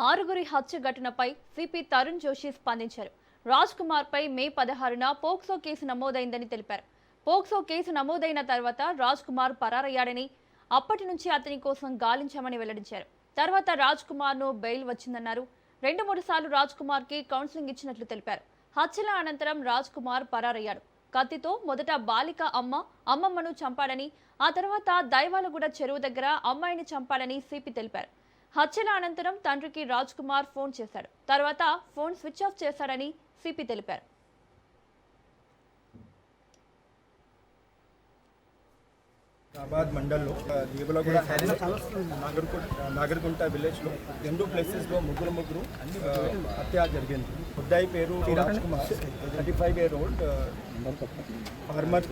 ఆరుగురి హత్య ఘటనపై సిపి తరుణ్ జోషి స్పందించారు. రాజ్ కుమార్ పై మే 16న పోక్సో కేసు నమోదైందని తెలిపారు. పోక్సో కేసు నమోదైన తర్వాత రాజ్ కుమార్ పరారయ్యాడని, అప్పటి నుంచి అతని కోసం గాలించామని వెల్లడించారు. తర్వాత రాజ్ కుమార్ ను బెయిల్ వచ్చిందన్నారు. 2-3 సార్లు రాజ్ కుమార్ కి కౌన్సిలింగ్ ఇచ్చినట్లు తెలిపారు. హత్యల అనంతరం రాజ్ కుమార్ పరారయ్యాడు. కత్తితో మొదట బాలిక అమ్మమ్మను చంపాడని, ఆ తర్వాత దైవాలగూడ చెరువు దగ్గర అమ్మాయిని చంపాడని సిపి తెలిపారు. హత్యల అనంతరం తండ్రికి రాజ్ కుమార్ ఫోన్ చేశాడు. తర్వాత ఫోన్ స్విచ్ ఆఫ్ చేశాడని సిపి తెలిపారు. షాబాద్ మండల్లో దేవలగూడ నాగర్గుంట విలేజ్లో 2 ప్లేసెస్లో ముగ్గురు హత్య జరిగింది. ముద్దాయి పేరు Raj Kumar, 35 year old farmer.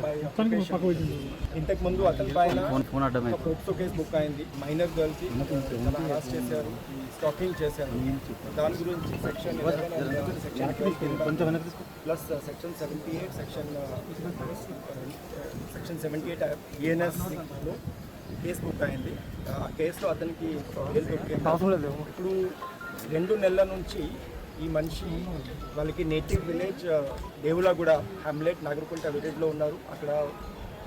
ఇంతకు ముందు అతని పైన పోక్సో కేసు బుక్ అయింది. మైనర్ గర్ల్కి అరెస్ట్ చేశారు, స్టాకింగ్ చేశారు. దాని గురించి సెక్షన్ ప్లస్ సెక్షన్ 78 సెక్షన్ 78 ENSలో కేసు బుక్ అయింది. ఆ కేసులో అతనికి ఇప్పుడు 2 నెలల నుంచి ఈ మనిషి వాళ్ళకి నేటివ్ విలేజ్ దేవులగూడ హ్యామ్లెట్ నాగర్కుంట విలేజ్లో ఉన్నారు. అక్కడ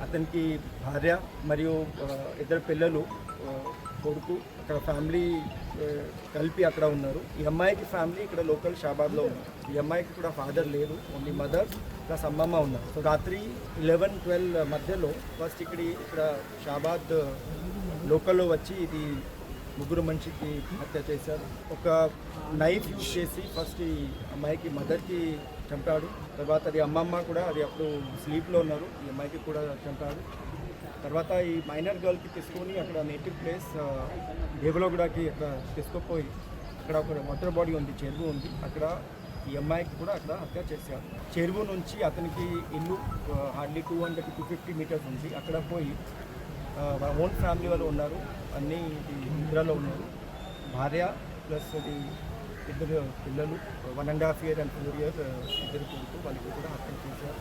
అతనికి భార్య మరియు 2 పిల్లలు, కొడుకు, అక్కడ ఫ్యామిలీ కలిపి అక్కడ ఉన్నారు. ఈ అమ్మాయికి ఫ్యామిలీ ఇక్కడ లోకల్ షాబాద్లో ఉంది. ఈ అమ్మాయికి కూడా ఫాదర్ లేదు, ఓన్లీ మదర్ ప్లస్ అమ్మమ్మ ఉన్నారు. సో రాత్రి 11-12 మధ్యలో ఫస్ట్ ఇక్కడ షాబాద్ లోకల్లో వచ్చి ఇది ముగ్గురు మనిషికి హత్య చేశారు. ఒక నైఫ్ యూజ్ చేసి ఫస్ట్ ఈ అమ్మాయికి మదర్కి చంపాడు. తర్వాత అది అమ్మమ్మ కూడా అది అప్పుడు స్లీప్లో ఉన్నారు, ఈ అమ్మాయికి కూడా చంపాడు. తర్వాత ఈ మైనర్ గర్ల్కి తీసుకొని అక్కడ నేటివ్ ప్లేస్ దేవలగూడకి అక్కడ తీసుకుపోయి అక్కడ ఒక వాటర్ బాడీ ఉంది, చెరువు ఉంది, అక్కడ ఈ అమ్మాయికి కూడా అక్కడ హత్య చేశారు. చెరువు నుంచి అతనికి ఇల్లు హార్డ్లీ 200-250 meters ఉంది. అక్కడ పోయి ఓన్ ఫ్యామిలీ వాళ్ళు ఉన్నారు, అన్నీ నిద్రలో ఉన్నారు. భార్య ప్లస్ అది 2 పిల్లలు, 1.5 year and 4 years, 2 కొడుకు, వాళ్ళకి కూడా హత్య చేశారు.